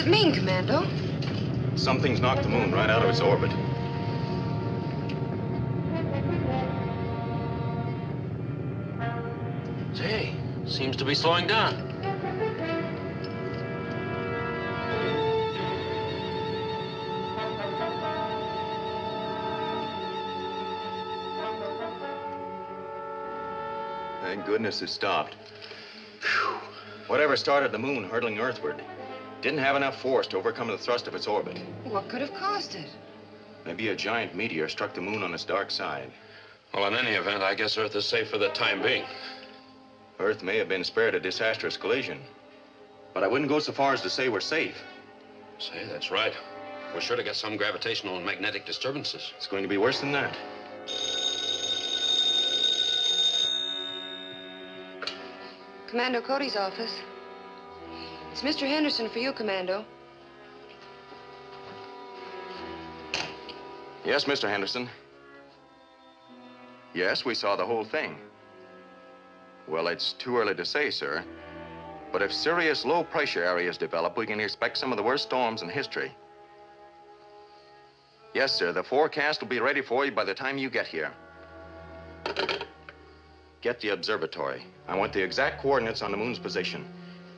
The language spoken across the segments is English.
it mean, Commando? Something's knocked the moon right out of its orbit. Say, seems to be slowing down. Thank goodness it stopped. Whew. Whatever started the moon hurtling earthward didn't have enough force to overcome the thrust of its orbit. What could have caused it? Maybe a giant meteor struck the moon on its dark side. Well, in any event, I guess Earth is safe for the time being. Earth may have been spared a disastrous collision, but I wouldn't go so far as to say we're safe. Say, that's right. We're sure to get some gravitational and magnetic disturbances. It's going to be worse than that. Commando Cody's office. It's Mr. Henderson for you, Commando. Yes, Mr. Henderson. Yes, we saw the whole thing. Well, it's too early to say, sir. But if serious low-pressure areas develop, we can expect some of the worst storms in history. Yes, sir, the forecast will be ready for you by the time you get here. Get the observatory. I want the exact coordinates on the moon's position.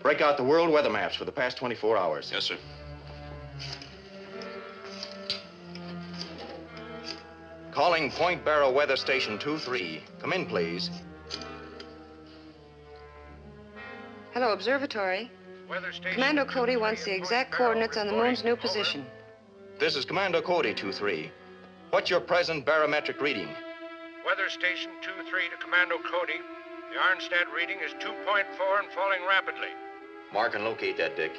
Break out the world weather maps for the past 24 hours. Yes, sir. Calling Point Barrow Weather Station 2-3. Come in, please. Hello, observatory. Commando Cody wants the exact coordinates on the moon's new position. This is Commando Cody 2-3. What's your present barometric reading? Weather Station 2-3 to Commando Cody. The Arnstadt reading is 2.4 and falling rapidly. Mark and locate that, Dick.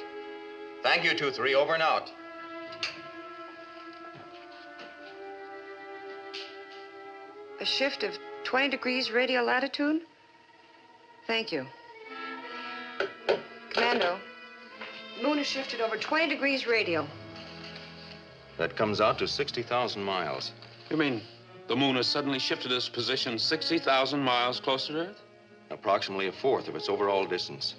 Thank you, 2-3. Over and out. A shift of 20 degrees radial latitude? Thank you. Commando, the moon has shifted over 20 degrees radial. That comes out to 60,000 miles. You mean the moon has suddenly shifted its position 60,000 miles closer to Earth? Approximately a fourth of its overall distance.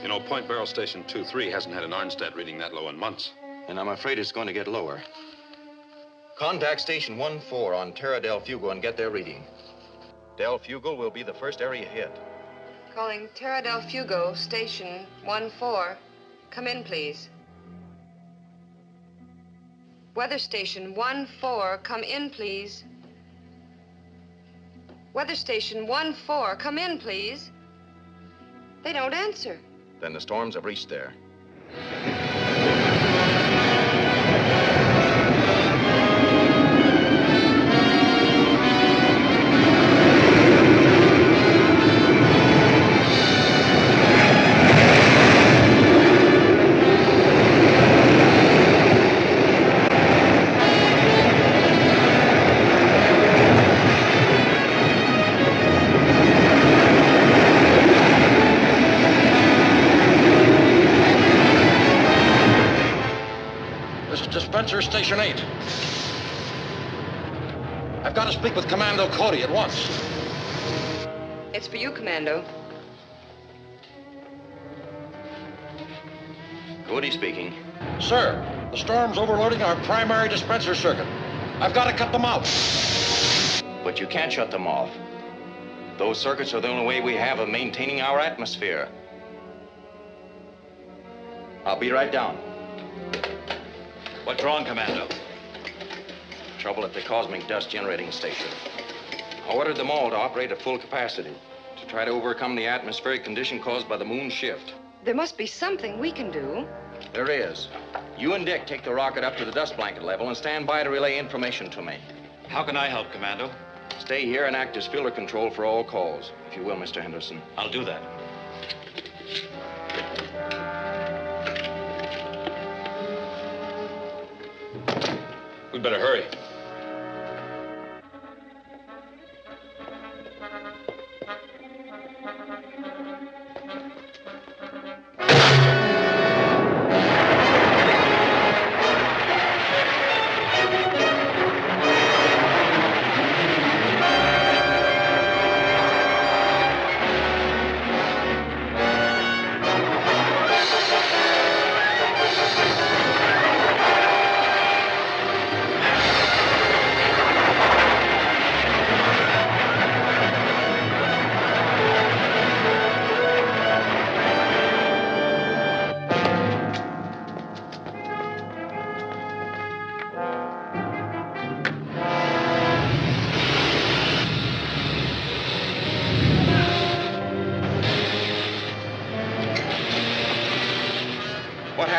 You know, Point Barrow Station 2-3 hasn't had an Arnstadt reading that low in months. And I'm afraid it's going to get lower. Contact Station 1-4 on Terra del Fuego and get their reading. Del Fuego will be the first area hit. Calling Terra del Fuego, Station 1-4. Come in, please. Weather Station 1-4, come in, please. Weather Station 1-4, come in, please. They don't answer. Then the storms have reached there. Station 8. I've got to speak with Commando Cody at once. It's for you, Commando. Cody speaking. Sir, the storm's overloading our primary dispenser circuit. I've got to cut them out. But you can't shut them off. Those circuits are the only way we have of maintaining our atmosphere. I'll be right down. What's wrong, Commando? Trouble at the cosmic dust generating station. I ordered them all to operate at full capacity to try to overcome the atmospheric condition caused by the moon's shift. There must be something we can do. There is. You and Dick take the rocket up to the dust blanket level and stand by to relay information to me. How can I help, Commando? Stay here and act as filter control for all calls, if you will, Mr. Henderson. I'll do that. We'd better hurry.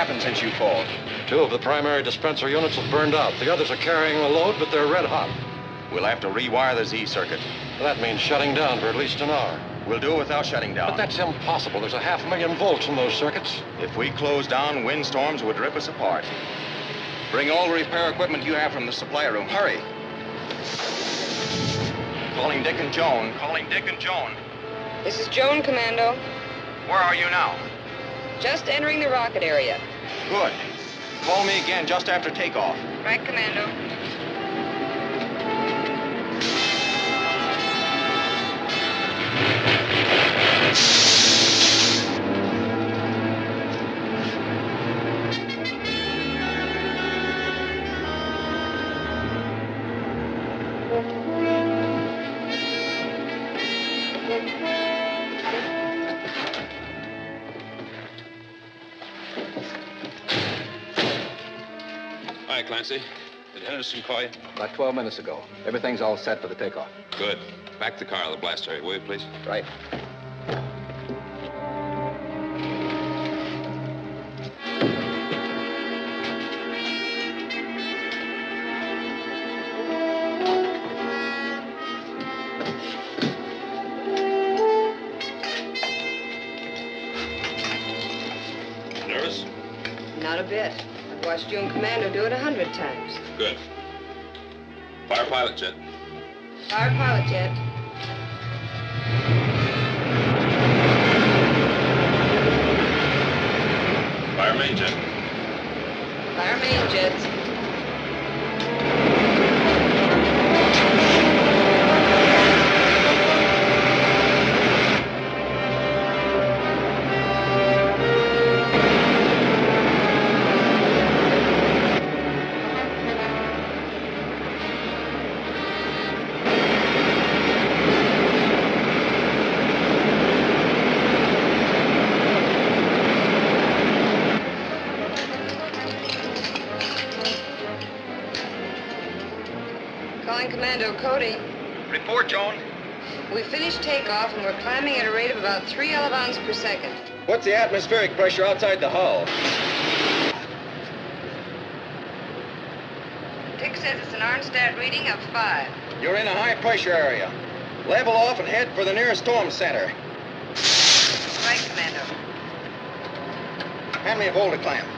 happened since you called? 2 of the primary dispenser units have burned out. The others are carrying the load, but they're red hot. We'll have to rewire the Z circuit. That means shutting down for at least an hour. We'll do it without shutting down. But that's impossible. There's a 500,000 volts in those circuits. If we close down, windstorms would rip us apart. Bring all the repair equipment you have from the supply room. Hurry. Calling Dick and Joan. Calling Dick and Joan. This is Joan, Commando. Where are you now? Just entering the rocket area. Good. Call me again just after takeoff. Right, Commando. Hi, Clancy. Did Henderson call you? About 12 minutes ago. Everything's all set for the takeoff. Good. Back the car to the blast area, will you, please? Right. Nervous? Not a bit. I've watched you and Commando do it 100 times. Good. Fire pilot jet. Fire pilot jet. Fire main jet. Fire main jets. Calling Commando Cody. Report, Joan. We finished takeoff and we're climbing at a rate of about 3 elevons per second. What's the atmospheric pressure outside the hull? Dick says it's an Arnstadt reading of 5. You're in a high-pressure area. Level off and head for the nearest storm center. Right, Commando. Hand me a boulder clamp.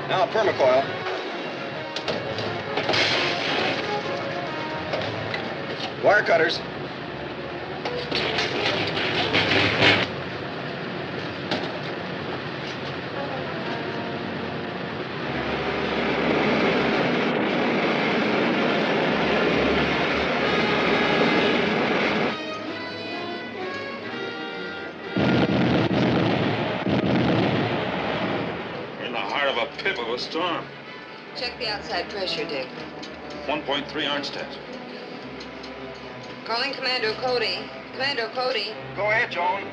Now, permacoil. Wire cutters. Pip of a storm. Check the outside pressure, Dick. 1.3 Arnstadt. Calling Commando Cody. Commando Cody. Go ahead, Joan.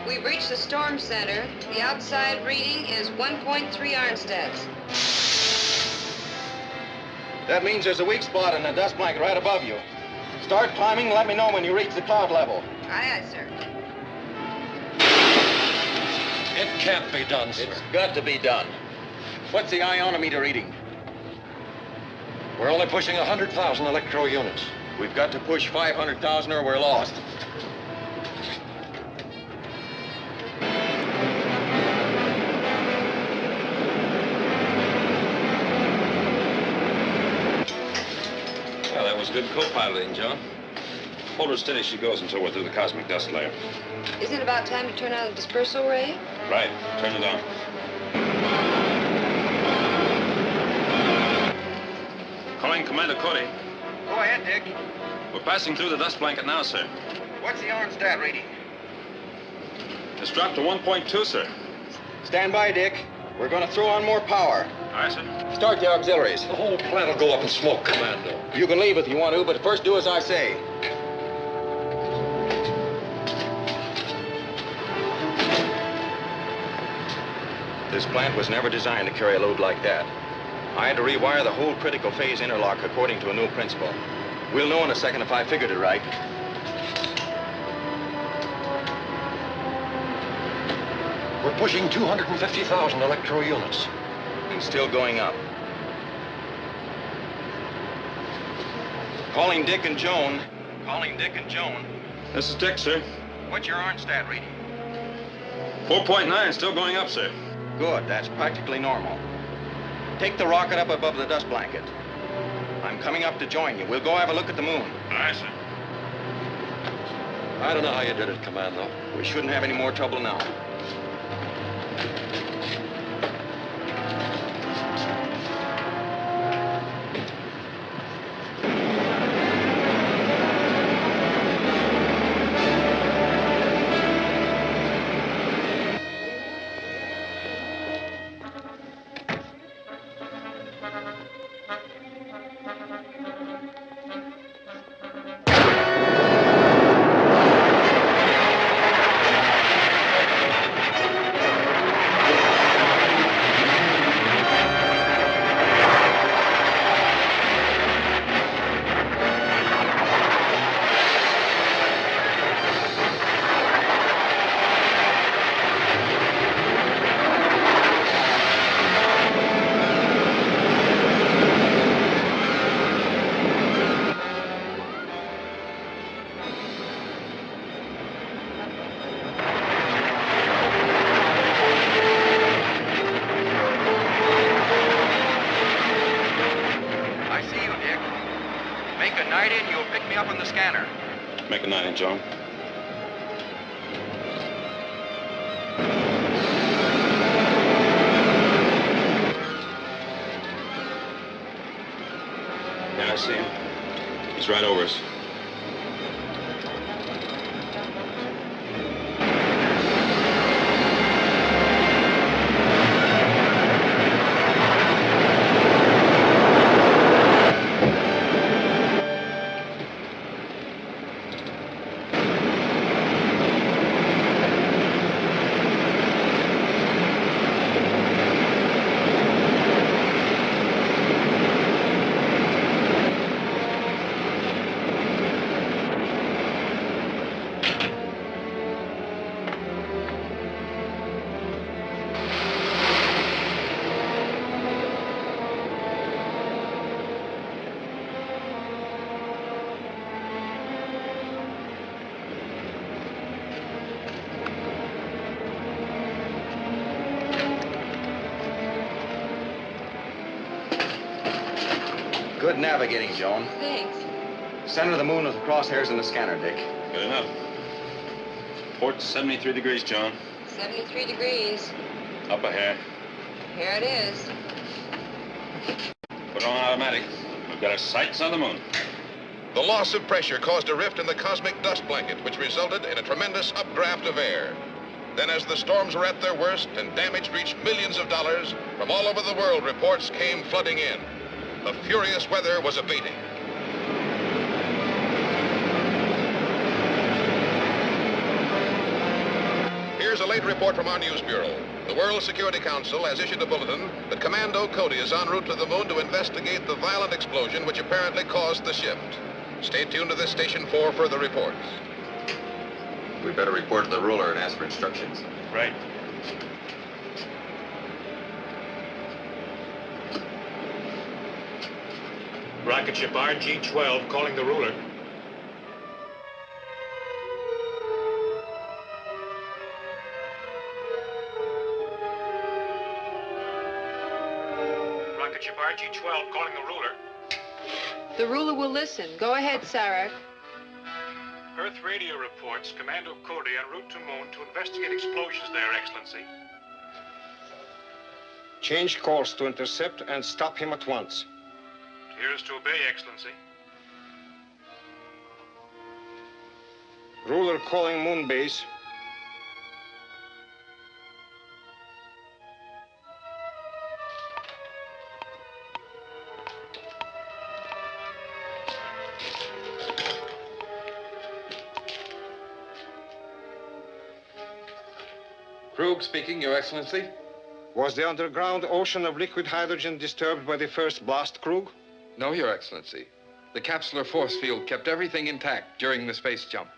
We've reached the storm center. The outside reading is 1.3 Arnstadts. That means there's a weak spot in the dust blanket right above you. Start climbing and let me know when you reach the cloud level. Aye, aye, sir. It can't be done, sir. It's got to be done. What's the ionometer reading? We're only pushing 100,000 electro units. We've got to push 500,000 or we're lost. Well, that was good co-piloting, John. Hold her steady as she goes until we're through the cosmic dust layer. Isn't it about time to turn on the dispersal ray? Right. Turn it on. Calling Commander Cody. Go ahead, Dick. We're passing through the dust blanket now, sir. What's the Arnstadt reading? It's dropped to 1.2, sir. Stand by, Dick. We're going to throw on more power. Aye, sir. Start the auxiliaries. The whole plant will go up in smoke, Commando. You can leave if you want to, but first do as I say. This plant was never designed to carry a load like that. I had to rewire the whole critical phase interlock according to a new principle. We'll know in a second if I figured it right. We're pushing 250,000 electro units. And still going up. Calling Dick and Joan. Calling Dick and Joan. This is Dick, sir. What's your Arnstadt reading? 4.9, still going up, sir. Good, that's practically normal. Take the rocket up above the dust blanket. I'm coming up to join you. We'll go have a look at the moon. Aye, sir. I don't know how you did it, Commando. We shouldn't have any more trouble now. Make a 9 in, Joan. Yeah, I see him. He's right over us. Good navigating, Joan. Thanks. Center of the moon with the crosshairs in the scanner, Dick. Good enough. Port 73 degrees, Joan. 73 degrees. Up a hair. Here it is. Put on automatic. We've got our sights on the moon. The loss of pressure caused a rift in the cosmic dust blanket, which resulted in a tremendous updraft of air. Then, as the storms were at their worst and damage reached millions of dollars, from all over the world, reports came flooding in. The furious weather was abating. Here's a late report from our news bureau. The World Security Council has issued a bulletin that Commando Cody is en route to the moon to investigate the violent explosion which apparently caused the shift. Stay tuned to this station for further reports. We better report to the ruler and ask for instructions. Right. Rocket ship RG-12 calling the ruler. Rocket ship RG-12 calling the ruler. The ruler will listen. Go ahead, Sarah. Earth radio reports Commando Cody en route to moon to investigate explosions there, Excellency. Change course to intercept and stop him at once. Here's to obey, Excellency. Ruler calling moon base. Krug speaking, Your Excellency. Was the underground ocean of liquid hydrogen disturbed by the first blast, Krug? No, Your Excellency. The capsular force field kept everything intact during the space jump.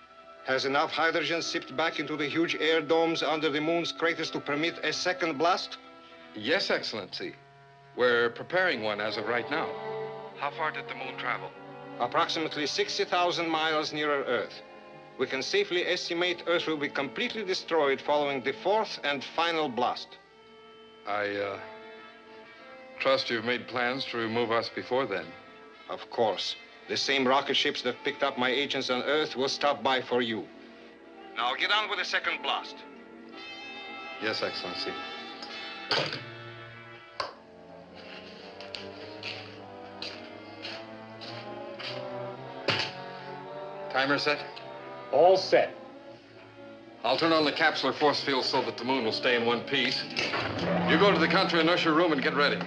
Has enough hydrogen sipped back into the huge air domes under the moon's craters to permit a second blast? Yes, Excellency. We're preparing one as of right now. How far did the moon travel? Approximately 60,000 miles nearer Earth. We can safely estimate Earth will be completely destroyed following the fourth and final blast. I trust you've made plans to remove us before then. Of course. The same rocket ships that picked up my agents on Earth will stop by for you. Now get on with the second blast. Yes, Excellency. Timer set? All set. I'll turn on the capsular force field so that the moon will stay in one piece. You go to the contra inertia room and get ready.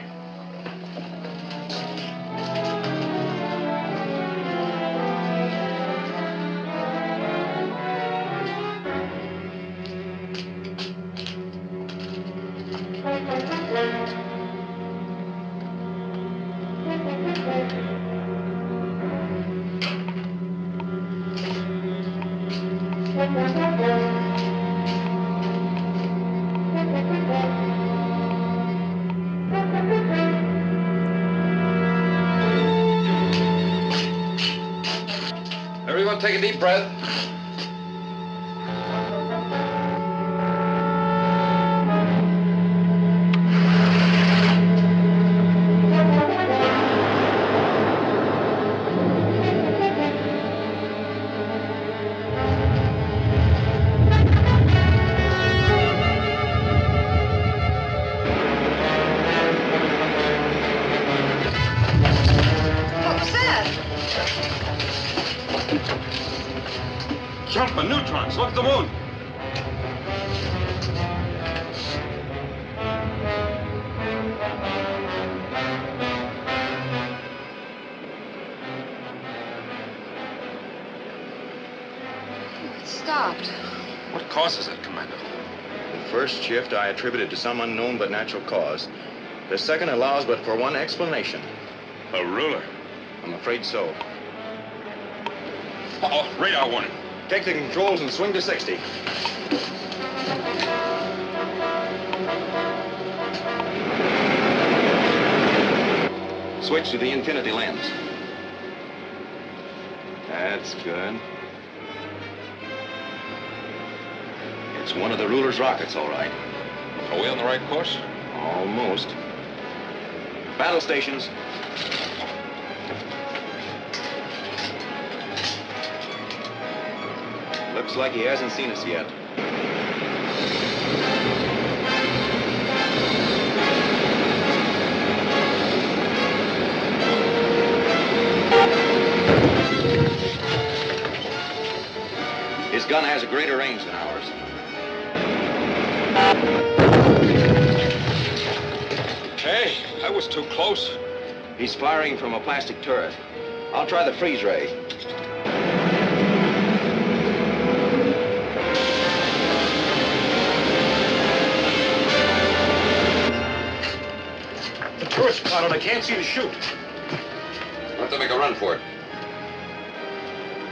Everyone take a deep breath. What was that? Jumping neutrons. Look at the moon. It stopped. What causes it, Commando? The first shift I attributed to some unknown but natural cause. The second allows but for one explanation. A ruler. I'm afraid so. Uh-oh, radar warning. Take the controls and swing to 60. Switch to the infinity lens. That's good. It's one of the ruler's rockets, all right. Are we on the right course? Almost. Battle stations. Looks like he hasn't seen us yet. His gun has a greater range than ours. Hey, that was too close. He's firing from a plastic turret. I'll try the freeze ray. The turret's clouded. I can't see the chute. I'll have to make a run for it.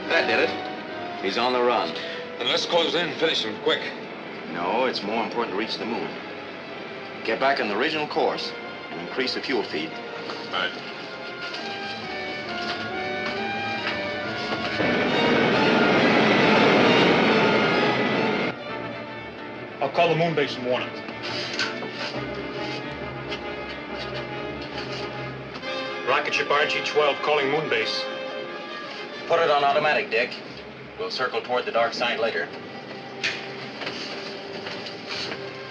That did it. He's on the run. Then let's close in and finish him quick. No, it's more important to reach the moon. Get back on the original course and increase the fuel feed. All right. I'll call the moon base and warn them. Rocket ship RG-12 calling moon base. Put it on automatic, Dick. We'll circle toward the dark side later.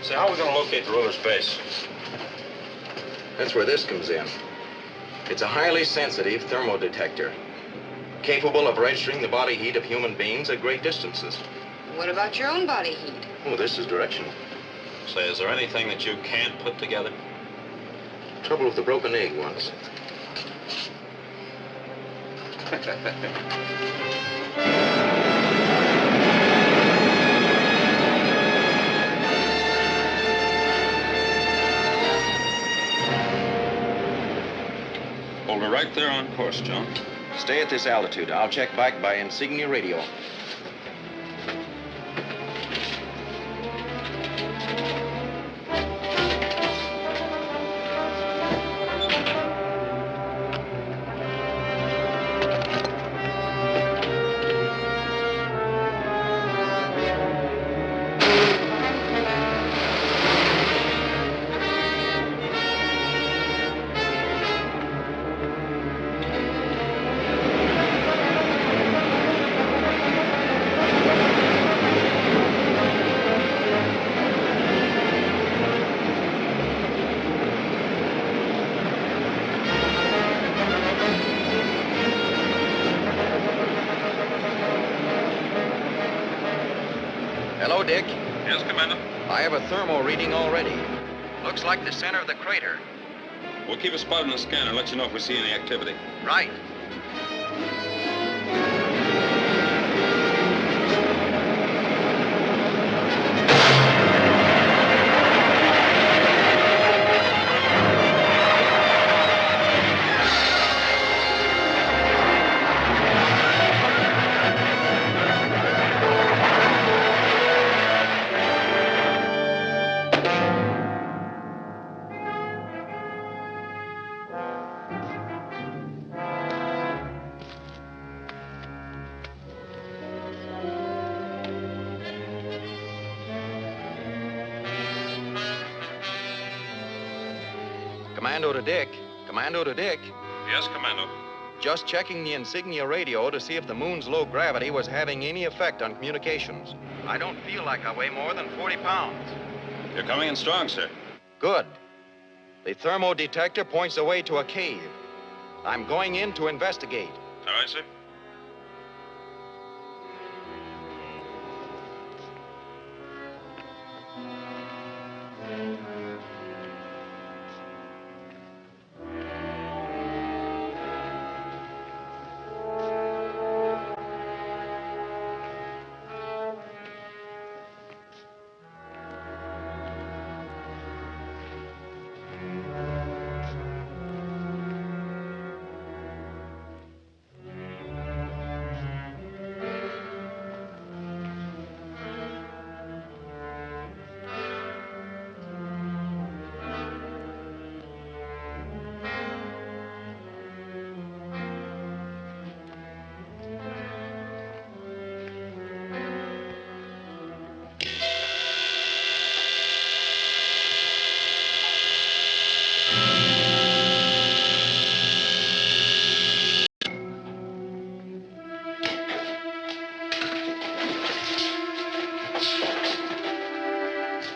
So how are we going to locate the ruler's base? That's where this comes in. It's a highly sensitive thermodetector, capable of registering the body heat of human beings at great distances. What about your own body heat? Oh, this is directional. Say, is there anything that you can't put together? Trouble with the broken egg once. Hold her right there on course, John. Stay at this altitude. I'll check back by insignia radio. Dick. Yes, Commander. I have a thermo reading already. Looks like the center of the crater. We'll keep a spot on the scanner and let you know if we see any activity. Right. Commando to Dick. Commando to Dick. Yes, Commander. Just checking the insignia radio to see if the moon's low gravity was having any effect on communications. I don't feel like I weigh more than 40 pounds. You're coming in strong, sir. Good. The thermo detector points away to a cave. I'm going in to investigate. All right, sir.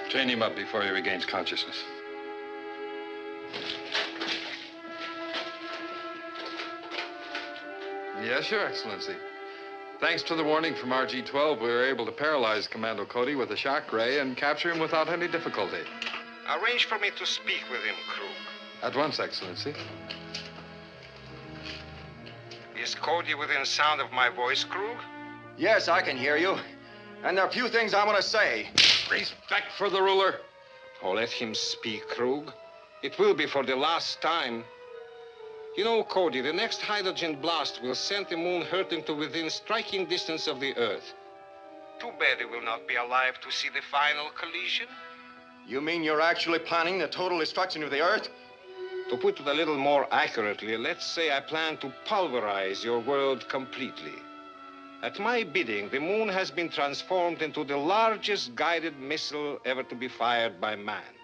Chain him up before he regains consciousness. Yes, Your Excellency. Thanks to the warning from RG-12, we were able to paralyze Commando Cody with a shock ray and capture him without any difficulty. Arrange for me to speak with him, Krug. At once, Excellency. Is Cody within sound of my voice, Krug? Yes, I can hear you. And there are a few things I want to say. Respect for the ruler. Oh, let him speak, Krug. It will be for the last time. You know, Cody, the next hydrogen blast will send the moon hurtling to within striking distance of the Earth. Too bad he will not be alive to see the final collision. You mean you're actually planning the total destruction of the Earth? To put it a little more accurately, let's say I plan to pulverize your world completely. At my bidding, the moon has been transformed into the largest guided missile ever to be fired by man.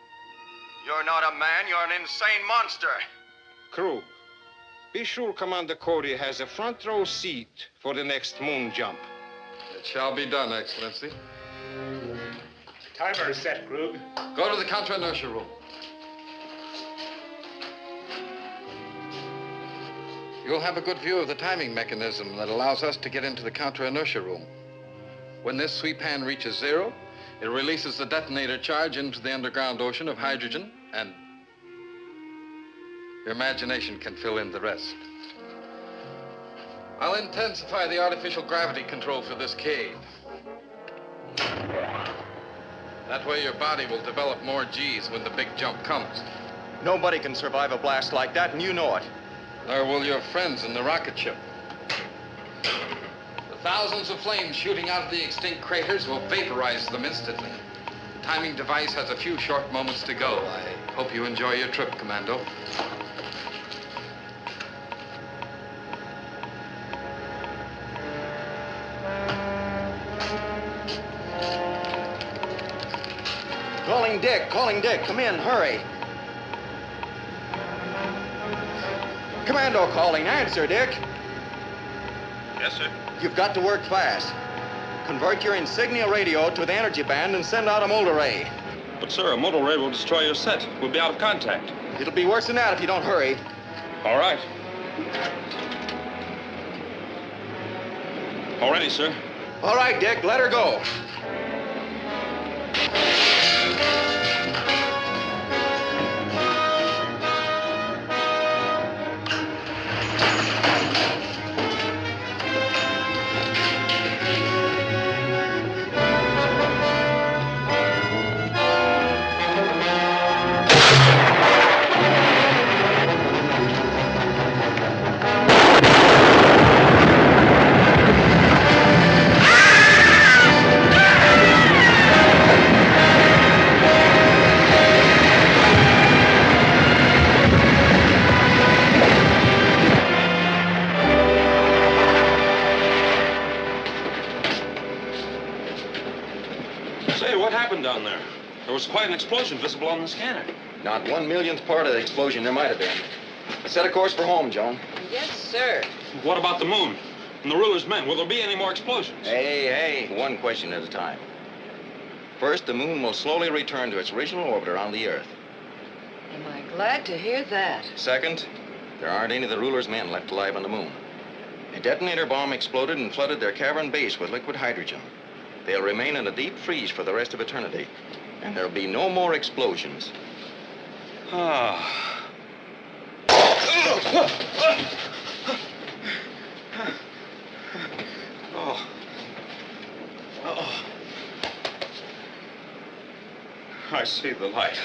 You're not a man, you're an insane monster. Krug, be sure Commander Cody has a front row seat for the next moon jump. It shall be done, Excellency. Timer is set, Krug. Go to the contra-inertia room. You'll have a good view of the timing mechanism that allows us to get into the contra-inertia room. When this sweep hand reaches zero, it releases the detonator charge into the underground ocean of hydrogen, and your imagination can fill in the rest. I'll intensify the artificial gravity control for this cave. That way your body will develop more G's when the big jump comes. Nobody can survive a blast like that, and you know it. Nor will your friends in the rocket ship. The thousands of flames shooting out of the extinct craters will vaporize them instantly. The timing device has a few short moments to go. I hope you enjoy your trip, Commando. Calling Dick. Come in, hurry. Commando calling. Answer, Dick. Yes, sir. You've got to work fast. Convert your insignia radio to the energy band and send out a mold array. But, sir, a modal ray will destroy your set. We'll be out of contact. It'll be worse than that if you don't hurry. All right. All ready, sir. All right, Dick, let her go. explosion visible on the scanner. Not 1/1,000,000th part of the explosion there might have been. Set a course for home, Joan. Yes, sir. What about the moon? And the ruler's men? Will there be any more explosions? Hey, one question at a time. First, the moon will slowly return to its original orbit around the Earth. Am I glad to hear that? Second, there aren't any of the ruler's men left alive on the moon. A detonator bomb exploded and flooded their cavern base with liquid hydrogen. They'll remain in a deep freeze for the rest of eternity, and there'll be no more explosions. Ah. Oh. I see the light.